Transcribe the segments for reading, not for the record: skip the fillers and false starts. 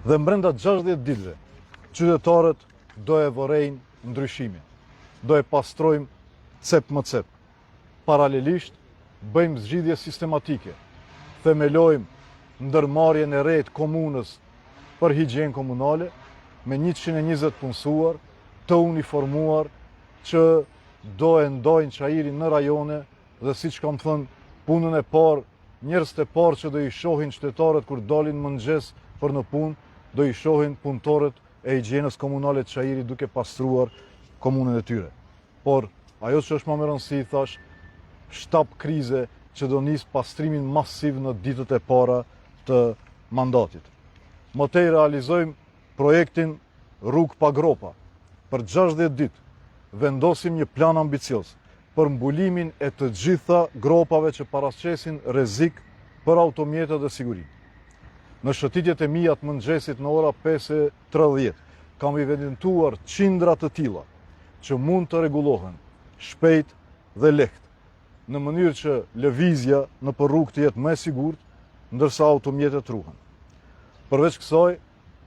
Dhe brenda 60 ditëve, qytetarët do e vorejnë ndryshimin. Do e pastrojmë cep më cep. Paralelisht, bëjmë zgjidhje sistematike. Themelojmë ndërmarrjen e re të komunës për higjenë komunale me 120 punësuar të uniformuar që do e ndojnë çajirin në rajone dhe siç kam thënë, punën e parë, njerëzit e parë që do i shohin qytetarët kur dalin mëngjes për në punë, do i shohin punëtorët e higjienës komunale të çajirit duke pastruar komunën e tyre. Por ajo që është më e rëndësishme, thash, shtab krize që do nis pastrimin masiv në ditët e para të mandatit. Më tej realizojmë projektin Rrugë pa gropa. Për 60 ditë vendosim një plan ambicioz për mbulimin e të gjitha gropave që paraqesin rrezik për automjetët dhe sigurinë. Në shëtitjet e mia të mëngjesit në ora 5:30 kam evidentuar qindra të tilla që mund të rregullohen shpejt dhe lehtë, në mënyrë që lëvizja në për rrugë të jetë më e sigurt, ndërsa automjetet ruhen. Përveç kësaj,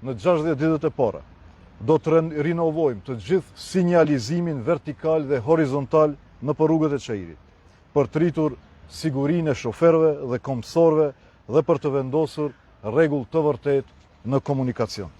në 60 ditët e para, do të rinovojmë të gjithë sinjalizimin vertikal dhe horizontal në për rrugët e çajirit, për të rritur sigurinë e shoferëve dhe komësorëve dhe për të vendosur rregull të vërtetë në komunikacion.